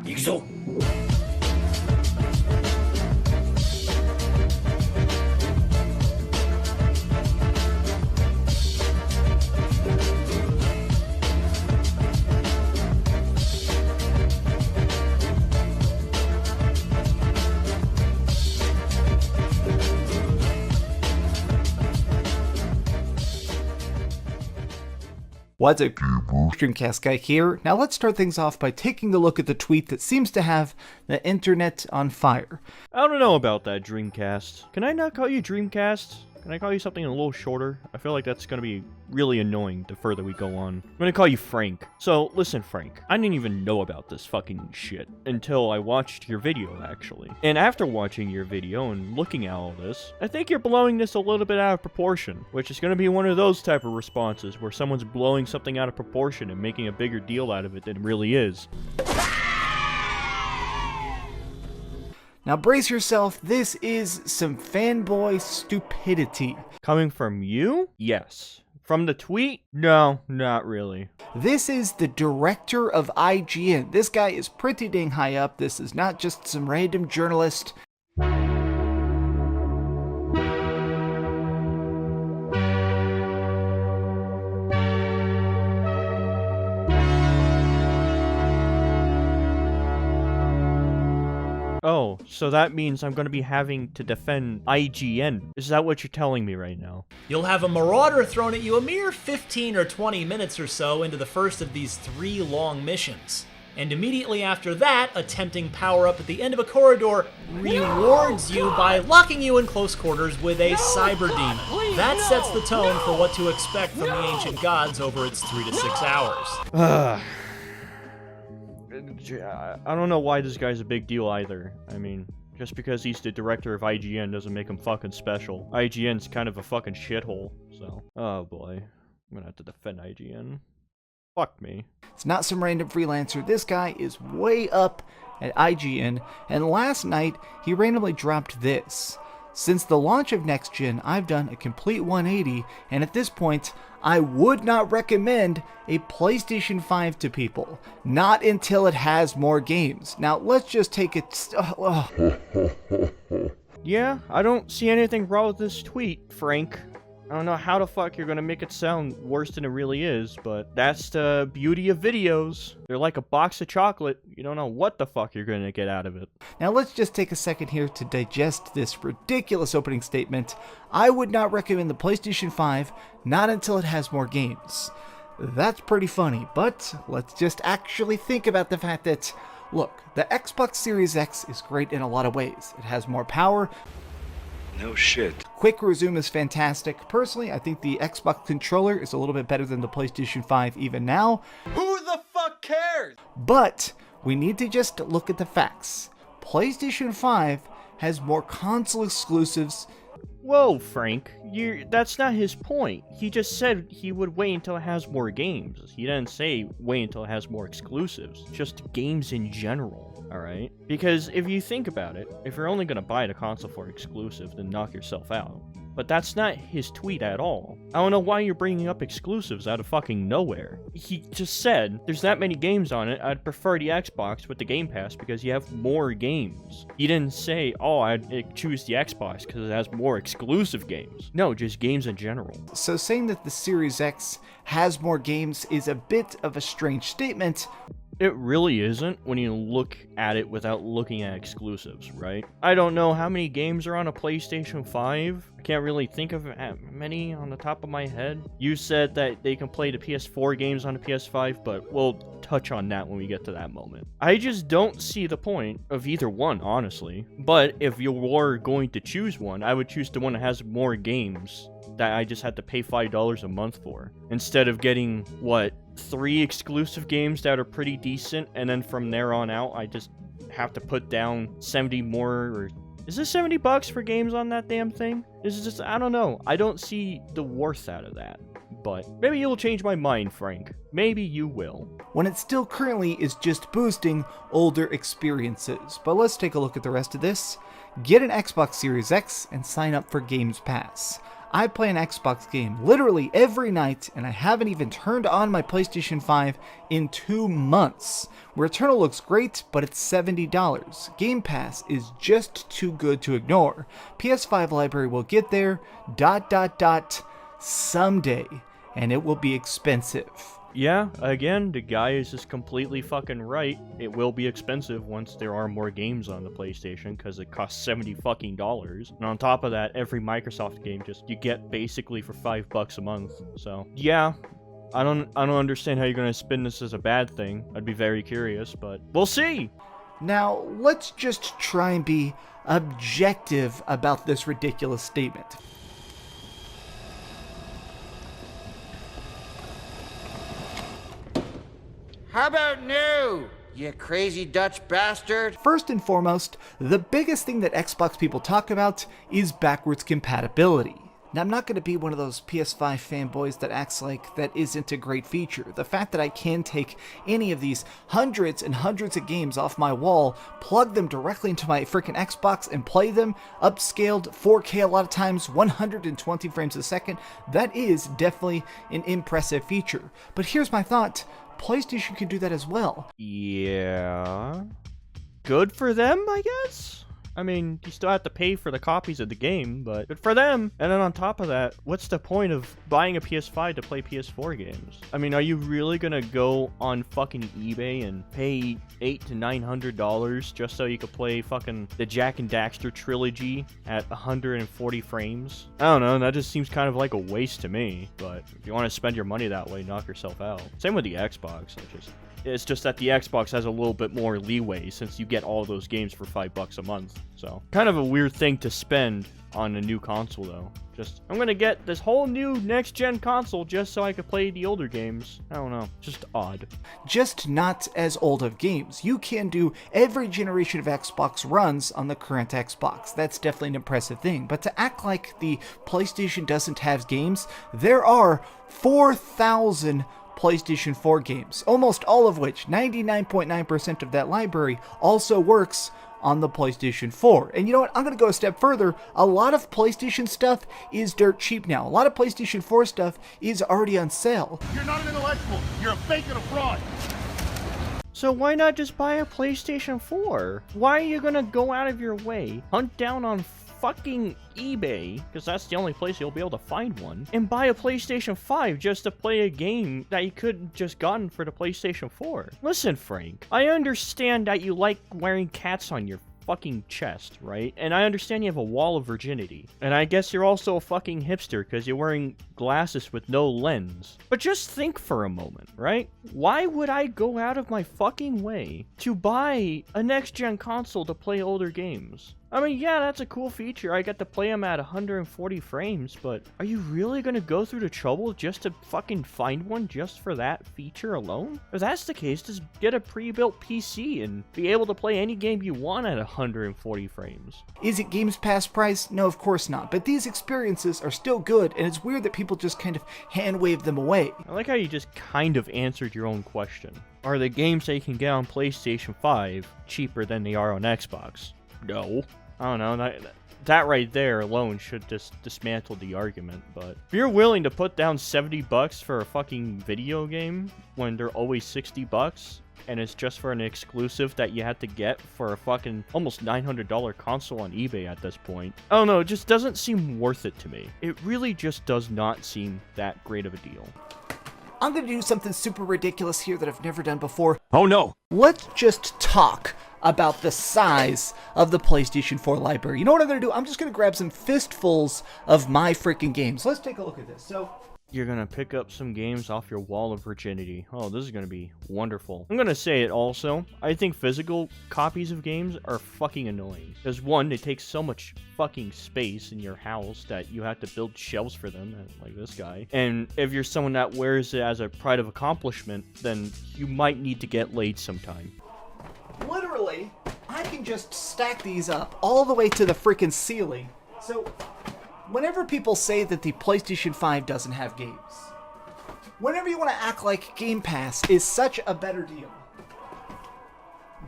行くぞ。What's up, DreamcastGuy here. Now let's start things off by taking a look at the tweet that seems to have the internet on fire. I don't know about that, Dreamcast. Can I not call you Dreamcast? Can I call you something a little shorter? I feel like that's gonna be really annoying the further we go on. I'm gonna call you Frank. So, listen, Frank. I didn't even know about this fucking shit until I watched your video, actually. And after watching your video and looking at all this, I think you're blowing this a little bit out of proportion, which is gonna be one of those type of responses where someone's blowing something out of proportion and making a bigger deal out of it than it really is. Now brace yourself, this is some fanboy stupidity. Coming from you? Yes. From the tweet? No, not really. This is the Director of IGN. This guy is pretty dang high up. This is not just some random journalist. Oh, so that means I'm going to be having to defend IGN. Is that what you're telling me right now? You'll have a marauder thrown at you a mere 15 or 20 minutes or so into the first of these 3 long missions. And immediately after that, a tempting power-up at the end of a corridor rewards you by locking you in close quarters with a cyber demon. That sets the tone for what to expect from the ancient gods over its 3 to 6 hours. I don't know why this guy's a big deal either. I mean, just because he's the director of IGN doesn't make him fucking special. IGN's kind of a fucking shithole, so... Oh boy. I'm gonna have to defend IGN. Fuck me. It's not some random freelancer. This guy is way up at IGN, and last night he randomly dropped this. Since the launch of Next Gen, I've done a complete 180, and at this point, I would not recommend a PlayStation 5 to people. Not until it has more games. Now, let's just take it... Yeah, I don't see anything wrong with this tweet, Frank. I don't know how the fuck you're gonna make it sound worse than it really is, but that's the beauty of videos. They're like a box of chocolate. You don't know what the fuck you're gonna get out of it. Now let's just take a second here to digest this ridiculous opening statement. I would not recommend the PlayStation 5, not until it has more games. That's pretty funny, but let's just actually think about the fact that, look, the Xbox Series X is great in a lot of ways. It has more power. No shit. Quick resume is fantastic. Personally, I think the Xbox controller is a little bit better than the PlayStation 5 even now. Who the fuck cares? But we need to just look at the facts. PlayStation 5 has more console exclusives. Whoa, Frank. That's not his point. He just said he would wait until it has more games. He didn't say wait until it has more exclusives. Just games in general, alright? Because if you think about it, if you're only gonna buy the console for exclusive, then knock yourself out. But that's not his tweet at all. I don't know why you're bringing up exclusives out of fucking nowhere. He just said, there's that many games on it, I'd prefer the Xbox with the Game Pass because you have more games. He didn't say, oh, I'd choose the Xbox because it has more exclusive games. No, just games in general. So saying that the Series X has more games is a bit of a strange statement. It really isn't when you look at it without looking at exclusives, right? I don't know how many games are on a PlayStation 5. I can't really think of many on the top of my head. You said that they can play the PS4 games on the PS5, but we'll touch on that when we get to that moment. I just don't see the point of either one, honestly. But if you were going to choose one, I would choose the one that has more games that I just had to pay $5 a month for, instead of getting, what, 3 exclusive games that are pretty decent, and then from there on out, I just have to put down 70 more, or... Is this $70 for games on that damn thing? This is just, I don't know. I don't see the worth out of that. But maybe you'll change my mind, Frank. Maybe you will. When it still currently is just boosting older experiences. But let's take a look at the rest of this. Get an Xbox Series X and sign up for Games Pass. I play an Xbox game literally every night, and I haven't even turned on my PlayStation 5 in 2 months. Returnal looks great, but it's $70. Game Pass is just too good to ignore. PS5 library will get there, someday, and it will be expensive. Yeah, again, the guy is just completely fucking right. It will be expensive once there are more games on the PlayStation, because it costs $70 fucking dollars. And on top of that, every Microsoft game you get basically for $5 a month. So yeah, I don't understand how you're gonna spin this as a bad thing. I'd be very curious, but we'll see. Now, let's just try and be objective about this ridiculous statement. How about new, you crazy Dutch bastard? First and foremost, the biggest thing that Xbox people talk about is backwards compatibility. Now, I'm not going to be one of those PS5 fanboys that acts like that isn't a great feature. The fact that I can take any of these hundreds and hundreds of games off my wall, plug them directly into my freaking Xbox and play them, upscaled 4K a lot of times, 120 frames a second, that is definitely an impressive feature. But here's my thought. PlayStation can do that as well. Yeah. Good for them, I guess? I mean, you still have to pay for the copies of the game, but good for them. And then on top of that, what's the point of buying a PS5 to play PS4 games? I mean, are you really gonna go on fucking eBay and pay $800 to $900 just so you could play fucking the Jak and Daxter trilogy at 140 frames? I don't know, that just seems kind of like a waste to me, but if you want to spend your money that way, knock yourself out. Same with the Xbox. It's just that the Xbox has a little bit more leeway since you get all those games for $5 a month. So, kind of a weird thing to spend on a new console, though. I'm gonna get this whole new next-gen console just so I could play the older games. I don't know. Just odd. Just not as old of games. You can do every generation of Xbox runs on the current Xbox. That's definitely an impressive thing. But to act like the PlayStation doesn't have games, there are 4,000 PlayStation 4 games, almost all of which, 99.9% of that library, also works on the PlayStation 4. And you know what? I'm going to go a step further. A lot of PlayStation stuff is dirt cheap now. A lot of PlayStation 4 stuff is already on sale. You're not an intellectual. You're a fake and a fraud. So why not just buy a PlayStation 4? Why are you gonna go out of your way, hunt down on fucking eBay, because that's the only place you'll be able to find one, and buy a PlayStation 5 just to play a game that you couldn't just gotten for the PlayStation 4? Listen, Frank, I understand that you like wearing cats on your fucking chest, right? And I understand you have a wall of virginity. And I guess you're also a fucking hipster because you're wearing glasses with no lens. But just think for a moment, right? Why would I go out of my fucking way to buy a next-gen console to play older games? I mean, yeah, that's a cool feature. I get to play them at 140 frames, but are you really gonna go through the trouble just to fucking find one just for that feature alone? If that's the case, just get a pre-built PC and be able to play any game you want at 140 frames. Is it Games Pass price? No, of course not. But these experiences are still good, and it's weird that people just kind of hand-wave them away. I like how you just kind of answered your own question. Are the games that you can get on PlayStation 5 cheaper than they are on Xbox? No. I don't know, that right there alone should just dismantle the argument, but if you're willing to put down $70 for a fucking video game when they're always $60, and it's just for an exclusive that you had to get for a fucking almost $900 console on eBay at this point, I don't know, it just doesn't seem worth it to me. It really just does not seem that great of a deal. I'm gonna do something super ridiculous here that I've never done before. Oh no. Let's just talk about the size of the PlayStation 4 library. You know what I'm gonna do? I'm just gonna grab some fistfuls of my freaking games. Let's take a look at this. So, you're gonna pick up some games off your wall of virginity. Oh, this is gonna be wonderful. I'm gonna say it also. I think physical copies of games are fucking annoying. Because one, they take so much fucking space in your house that you have to build shelves for them, like this guy. And if you're someone that wears it as a pride of accomplishment, then you might need to get laid sometime. literally, I can just stack these up all the way to the freaking ceiling. So, whenever people say that the PlayStation 5 doesn't have games, whenever you want to act like Game Pass is such a better deal,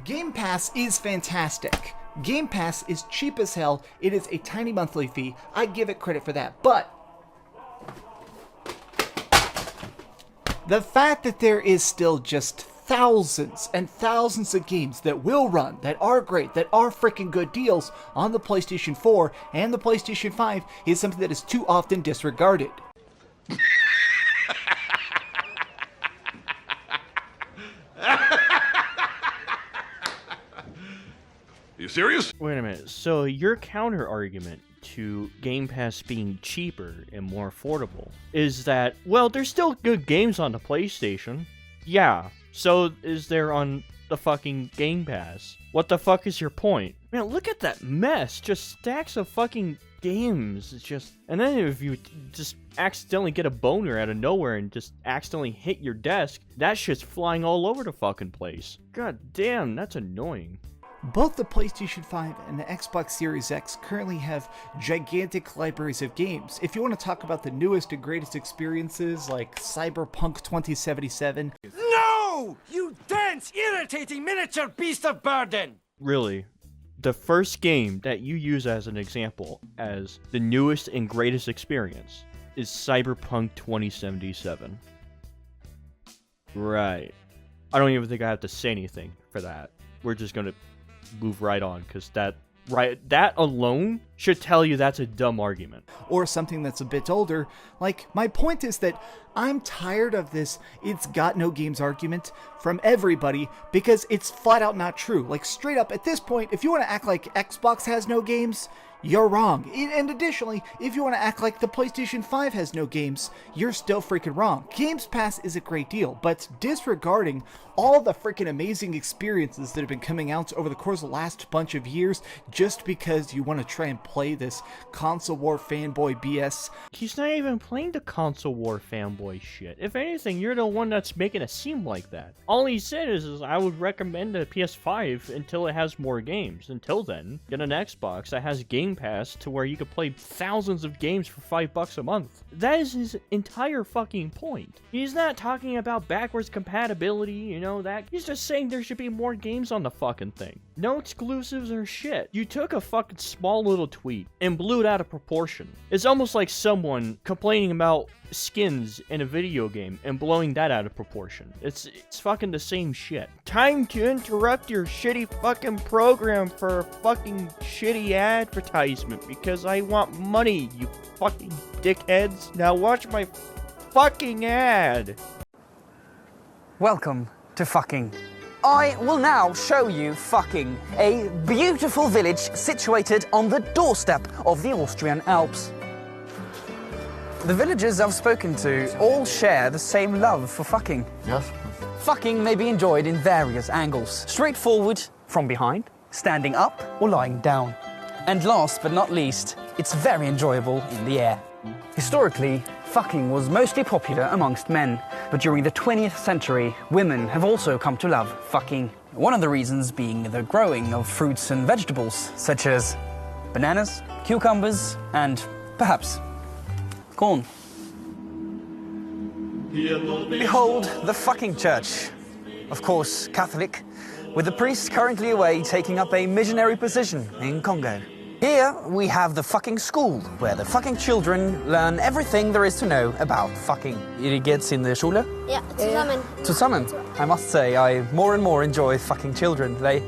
Game Pass is fantastic. Game Pass is cheap as hell. It is a tiny monthly fee. I give it credit for that. But The fact that there is still just thousands and thousands of games that will run, that are great, that are freaking good deals on the PlayStation 4 and the PlayStation 5 is something that is too often disregarded. You serious? Wait a minute. So your counter argument to Game Pass being cheaper and more affordable is that, well, there's still good games on the PlayStation. Yeah, so is there on the fucking Game Pass. What the fuck is your point? Man, look at that mess. Just stacks of fucking games. It's just... And then if you just accidentally get a boner out of nowhere and just accidentally hit your desk, that shit's flying all over the fucking place. God damn, that's annoying. Both the PlayStation 5 and the Xbox Series X currently have gigantic libraries of games. If you want to talk about the newest and greatest experiences like Cyberpunk 2077... No! You dense, irritating miniature beast of burden! Really, the first game that you use as an example as the newest and greatest experience is Cyberpunk 2077. Right. I don't even think I have to say anything for that. We're just gonna move right on, because that alone should tell you that's a dumb argument. Or something that's a bit older. Like, my point is that I'm tired of this "it's got no games" argument from everybody, because it's flat out not true. Like, straight up, at this point, if you want to act like Xbox has no games, you're wrong. And additionally, if you want to act like the PlayStation 5 has no games, you're still freaking wrong. Games Pass is a great deal, but disregarding all the freaking amazing experiences that have been coming out over the course of the last bunch of years just because you want to try and play this console war fanboy BS. He's not even playing the console war fanboy shit. If anything, you're the one that's making it seem like that. All he said is I would recommend a PS5 until it has more games. Until then, get an Xbox that has Game Pass to where you could play thousands of games for $5 a month. That is his entire fucking point. He's not talking about backwards compatibility, you know, that. He's just saying there should be more games on the fucking thing. No exclusives or shit. You took a fucking small little tweet and blew it out of proportion. It's almost like someone complaining about skins in a video game and blowing that out of proportion. It's fucking the same shit. Time to interrupt your shitty fucking program for a fucking shitty advertisement because I want money, you fucking dickheads. Now watch my fucking ad. Welcome to fucking. I will now show you fucking a beautiful village situated on the doorstep of the Austrian Alps. The villagers I've spoken to all share the same love for fucking. Yes? Fucking may be enjoyed in various angles. Straightforward, from behind, standing up, or lying down. And last but not least, it's very enjoyable in the air. Historically, fucking was mostly popular amongst men, but during the 20th century, women have also come to love fucking. One of the reasons being the growing of fruits and vegetables, such as bananas, cucumbers, and perhaps corn. Behold the fucking church. Of course, Catholic, with the priest currently away taking up a missionary position in Congo. Here we have the fucking school, where the fucking children learn everything there is to know about fucking. Ihr geht's in der Schule? Ja, zusammen. Zusammen. I must say, I more and more enjoy fucking children. They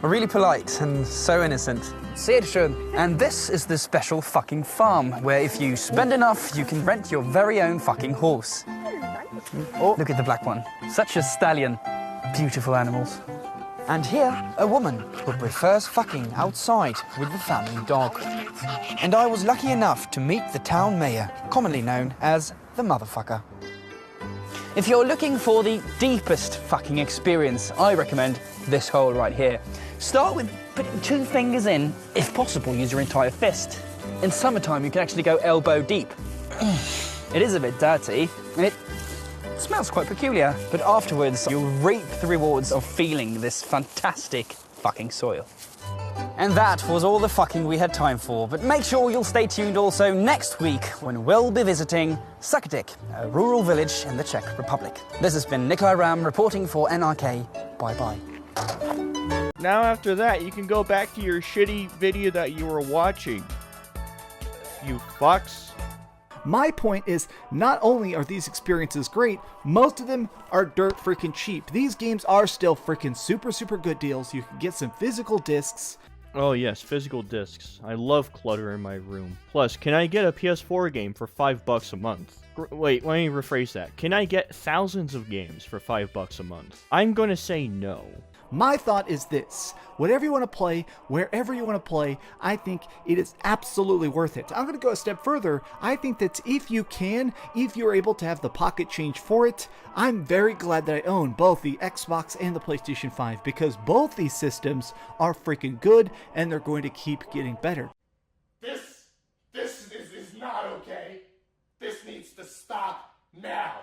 are really polite and so innocent. Sehr schön. And this is the special fucking farm, where if you spend enough, you can rent your very own fucking horse. Oh, look at the black one. Such a stallion. Beautiful animals. And here, a woman who prefers fucking outside with the family dog. And I was lucky enough to meet the town mayor, commonly known as the motherfucker. If you're looking for the deepest fucking experience, I recommend this hole right here. Start with putting 2 fingers in. If possible, use your entire fist. In summertime, you can actually go elbow deep. It is a bit dirty, and it smells quite peculiar, but afterwards you'll reap the rewards of feeling this fantastic fucking soil. And that was all the fucking we had time for, but make sure you'll stay tuned also next week when we'll be visiting Sukatik, a rural village in the Czech Republic. This has been Nikolai Ram reporting for NRK. Bye-bye. Now after that, you can go back to your shitty video that you were watching. You fucks. My point is, not only are these experiences great, most of them are dirt freaking cheap. These games are still freaking super good deals. You can get some physical discs. Oh yes, physical discs. I love clutter in my room. Plus, can I get a PS4 game for $5 a month? Wait, let me rephrase that. Can I get thousands of games for $5 a month? I'm gonna say no. My thought is this: whatever you want to play, wherever you want to play, I think it is absolutely worth it. I'm going to go a step further. I think that if you're able to have the pocket change for it, I'm very glad that I own both the Xbox and the PlayStation 5, because both these systems are freaking good and they're going to keep getting better. This is not okay. This needs to stop now.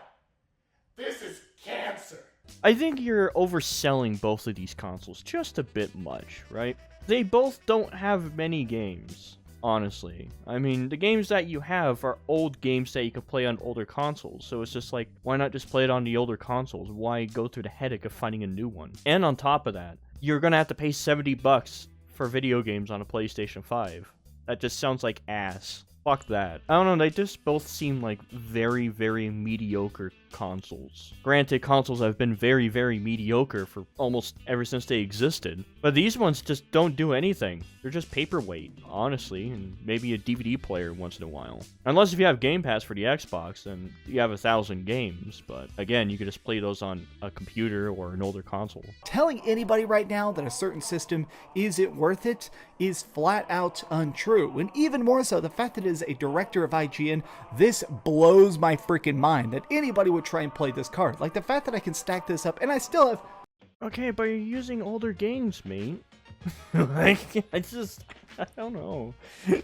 This is cancer. I think you're overselling both of these consoles just a bit much, right? They both don't have many games, honestly. I mean, the games that you have are old games that you can play on older consoles, so it's just like, why not just play it on the older consoles? Why go through the headache of finding a new one? And on top of that, you're gonna have to pay $70 for video games on a PlayStation 5. That just sounds like ass. Fuck that. I don't know, they just both seem like very mediocre consoles. Granted, consoles have been very mediocre for almost ever since they existed, but these ones just don't do anything. They're just paperweight, honestly, and maybe a DVD player once in a while. Unless if you have Game Pass for the Xbox, then you have 1,000 games, but again, you could just play those on a computer or an older console. Telling anybody right now that a certain system isn't worth it is flat out untrue. And even more so, the fact that it is a director of IGN, this blows my freaking mind that anybody would try and play this card. Like the fact that I can stack this up and I still have... Okay, but you're using older games, mate. Like, I don't know.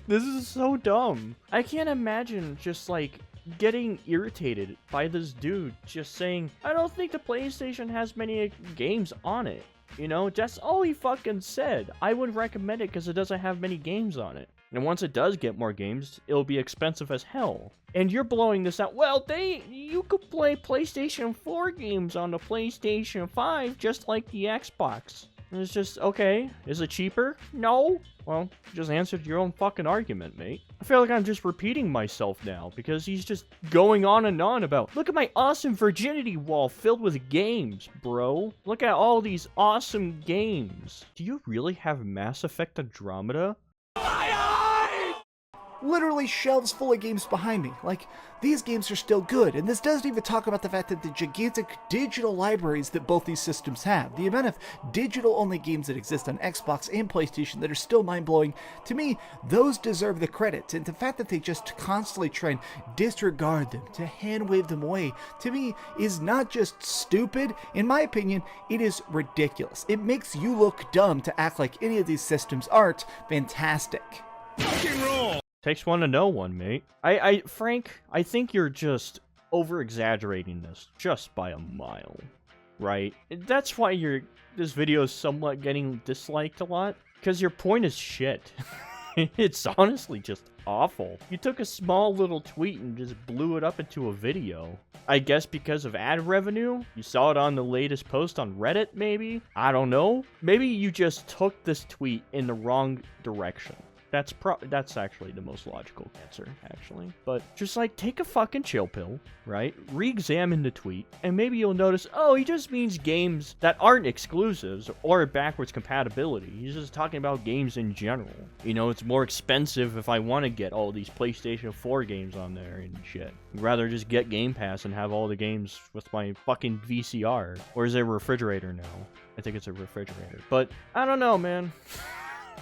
This is so dumb. I can't imagine just like getting irritated by this dude just saying, I don't think the PlayStation has many games on it. You know, that's all he fucking said. I would recommend it because it doesn't have many games on it. And once it does get more games, it'll be expensive as hell. And you're blowing this out. Well, you could play PlayStation 4 games on the PlayStation 5 just like the Xbox. And it's just, okay, is it cheaper? No. Well, you just answered your own fucking argument, mate. I feel like I'm just repeating myself now because he's just going on and on about, look at my awesome virginity wall filled with games, bro. Look at all these awesome games. Do you really have Mass Effect Andromeda? Literally shelves full of games behind me. Like, these games are still good, and this doesn't even talk about the fact that the gigantic digital libraries that both these systems have, the amount of digital-only games that exist on Xbox and PlayStation that are still mind-blowing, to me, those deserve the credit, and the fact that they just constantly try and disregard them, to hand-wave them away, to me, is not just stupid. In my opinion, it is ridiculous. It makes you look dumb to act like any of these systems aren't fantastic. Takes one to know one, mate. Frank, I think you're just over-exaggerating this just by a mile, right? That's why this video is somewhat getting disliked a lot, because your point is shit. It's honestly just awful. You took a small little tweet and just blew it up into a video. I guess because of ad revenue? You saw it on the latest post on Reddit, maybe? I don't know. Maybe you just took this tweet in the wrong direction. That's actually the most logical answer, actually. But just like, take a fucking chill pill, right? Re-examine the tweet, and maybe you'll notice, oh, he just means games that aren't exclusives or backwards compatibility. He's just talking about games in general. You know, it's more expensive if I want to get all these PlayStation 4 games on there and shit. I'd rather just get Game Pass and have all the games with my fucking VCR. Or is it a refrigerator now? I think it's a refrigerator. But I don't know, man.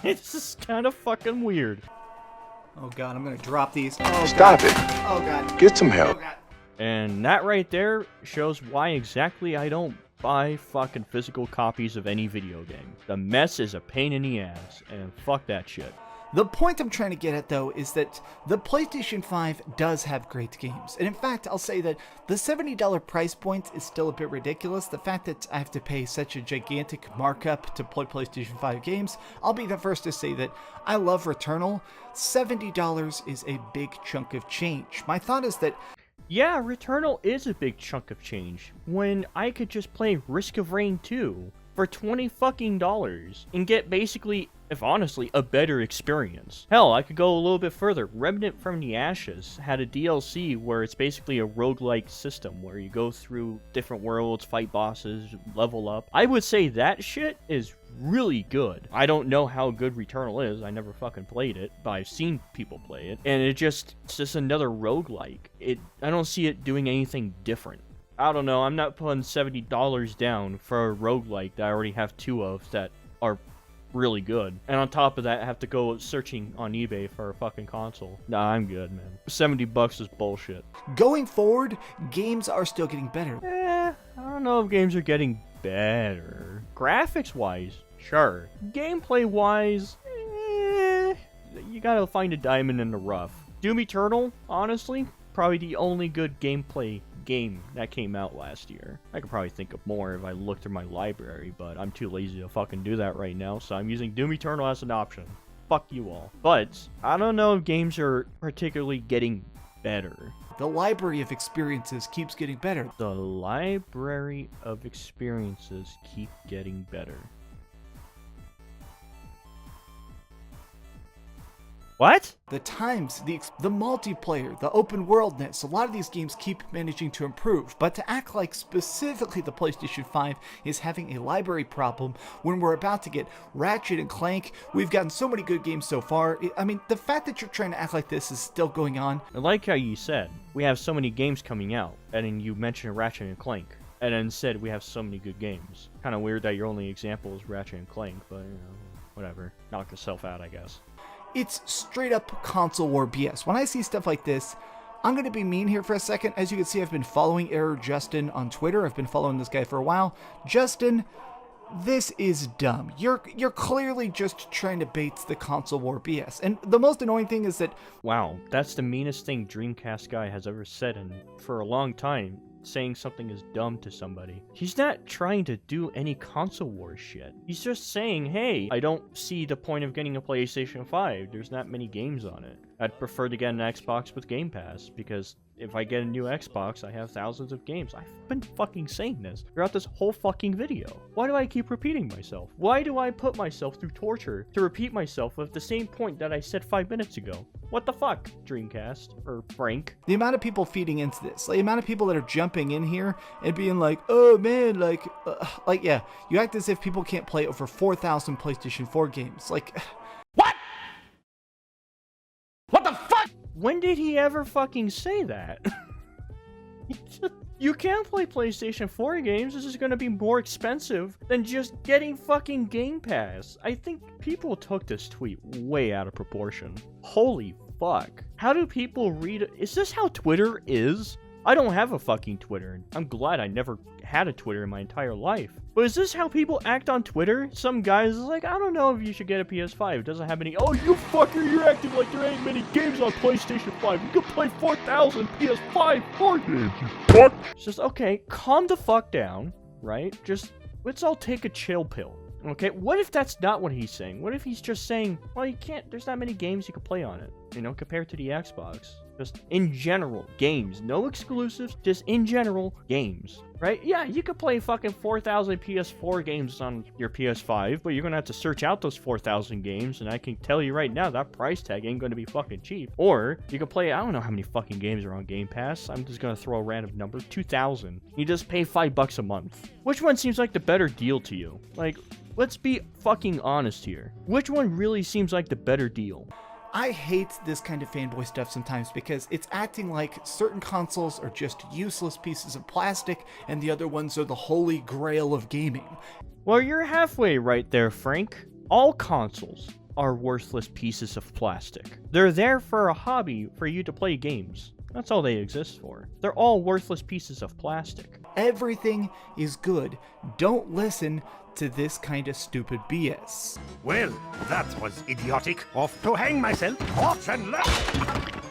It's just kind of fucking weird. Oh god, I'm gonna drop these. Oh, Stop god. it. Oh god. Get some help. Oh, god. And that right there shows why exactly I don't buy fucking physical copies of any video game. The mess is a pain in the ass, and fuck that shit. The point I'm trying to get at, though, is that the PlayStation 5 does have great games. And in fact, I'll say that the $70 price point is still a bit ridiculous. The fact that I have to pay such a gigantic markup to play PlayStation 5 games, I'll be the first to say that I love Returnal. $70 is a big chunk of change. My thought is that... Yeah, Returnal is a big chunk of change, when I could just play Risk of Rain 2. for $20 fucking and get basically, if honestly, a better experience. Hell, I could go a little bit further. Remnant from the Ashes had a DLC where it's basically a roguelike system where you go through different worlds, fight bosses, level up. I would say that shit is really good. I don't know how good Returnal is. I never fucking played it, but I've seen people play it. And it's just another roguelike. I don't see it doing anything different. I don't know. I'm not putting $70 down for a roguelike that I already have 2 of that are really good. And on top of that, I have to go searching on eBay for a fucking console. Nah, I'm good, man. $70 is bullshit. Going forward, games are still getting better. I don't know if games are getting better. Graphics-wise, sure. Gameplay-wise, you gotta find a diamond in the rough. Doom Eternal, honestly, probably the only good gameplay game that came out last year. I could probably think of more if I look through my library, but I'm too lazy to fucking do that right now, so I'm using Doom Eternal as an option. Fuck you all. But I don't know if games are particularly getting better. The library of experiences keeps getting better. The library of experiences keep getting better. What? The times, the multiplayer, the open worldness, a lot of these games keep managing to improve, but to act like specifically the PlayStation 5 is having a library problem when we're about to get Ratchet and Clank, we've gotten so many good games so far. I mean, the fact that you're trying to act like this is still going on. I like how you said, we have so many games coming out, and then you mentioned Ratchet and Clank, and then said we have so many good games. Kind of weird that your only example is Ratchet and Clank, but, you know, whatever. Knock yourself out, I guess. It's straight up console war BS. When I see stuff like this, I'm going to be mean here for a second. As you can see, I've been following Error Justin on Twitter. I've been following this guy for a while. Justin, this is dumb. You're clearly just trying to bait the console war BS. And the most annoying thing is that... Wow, that's the meanest thing DreamcastGuy has ever said, and for a long time, saying something is dumb to somebody. He's not trying to do any console war shit. He's just saying, hey, I don't see the point of getting a PlayStation 5. There's not many games on it. I'd prefer to get an Xbox with Game Pass, because if I get a new Xbox, I have thousands of games. I've been fucking saying this throughout this whole fucking video. Why do I keep repeating myself? Why do I put myself through torture to repeat myself with the same point that I said 5 minutes ago? What the fuck, Dreamcast? Or Frank? The amount of people feeding into this, the amount of people that are jumping in here and being like, oh man, yeah, you act as if people can't play over 4,000 PlayStation 4 games. Like... What? What the fuck? When did he ever fucking say that? You can play PlayStation 4 games. This is going to be more expensive than just getting fucking Game Pass. I think people took this tweet way out of proportion. Holy fuck. How do people read it? Is this how Twitter is? I don't have a fucking Twitter. I'm glad I never had a Twitter in my entire life. But is this how people act on Twitter? Some guys is like, I don't know if you should get a PS5. It doesn't have any. Oh, you fucker, you're acting like there ain't many games on PlayStation 5. You can play 4,000 PS5 4 games. What? It's just, okay, calm the fuck down, right? Just, let's all take a chill pill. Okay, what if that's not what he's saying? What if he's just saying, well, you can't, there's not many games you can play on it, you know, compared to the Xbox. Just in general, games. No exclusives, just in general, games. Right? Yeah, you could play fucking 4,000 PS4 games on your PS5, but you're gonna have to search out those 4,000 games, and I can tell you right now, that price tag ain't gonna be fucking cheap. Or, you can play, I don't know how many fucking games are on Game Pass, I'm just gonna throw a random number, 2,000. You just pay $5 a month. Which one seems like the better deal to you? Like, let's be fucking honest here. Which one really seems like the better deal? I hate this kind of fanboy stuff sometimes because it's acting like certain consoles are just useless pieces of plastic and the other ones are the holy grail of gaming. Well, you're halfway right there, Frank. All consoles are worthless pieces of plastic. They're there for a hobby for you to play games. That's all they exist for. They're all worthless pieces of plastic. Everything is good. Don't listen to this kind of stupid BS. Well, that was idiotic. Off to hang myself. Off and left.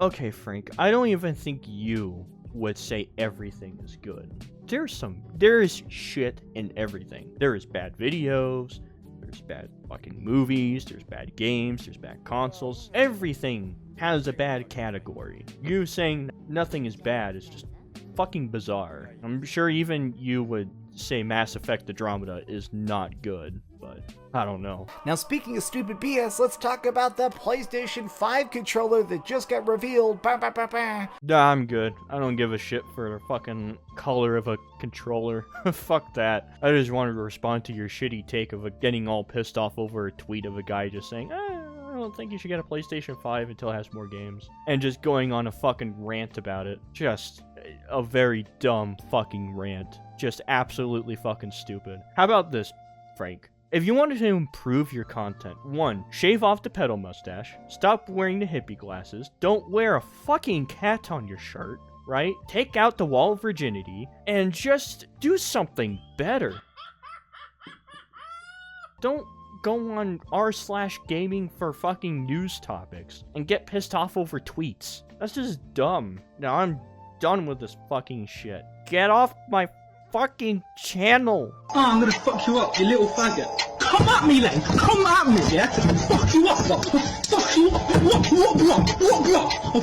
Okay, Frank, I don't even think you would say everything is good. There is shit in everything. There is bad videos, there's bad fucking movies, there's bad games, there's bad consoles. Everything has a bad category. You saying nothing is bad is just fucking bizarre. I'm sure even you would say Mass Effect Andromeda is not good, but I don't know. Now, speaking of stupid BS, let's talk about the PlayStation 5 controller that just got revealed. Bah, bah, bah, bah. Nah, I'm good. I don't give a shit for the fucking color of a controller. Fuck that. I just wanted to respond to your shitty take of getting all pissed off over a tweet of a guy just saying, I don't think you should get a PlayStation 5 until it has more games. And just going on a fucking rant about it. Just a very dumb fucking rant. Just absolutely fucking stupid. How about this, Frank? If you wanted to improve your content, 1. Shave off the pedal mustache. Stop wearing the hippie glasses. Don't wear a fucking cat on your shirt, right? Take out the wall of virginity. And just do something better. Don't go on r/gaming for fucking news topics and get pissed off over tweets. That's just dumb. Now I'm done with this fucking shit. Get off my fucking channel. Oh, I'm gonna fuck you up, you little faggot. Come at me then, come at me, yeah? Fuck you up, fuck you up, what?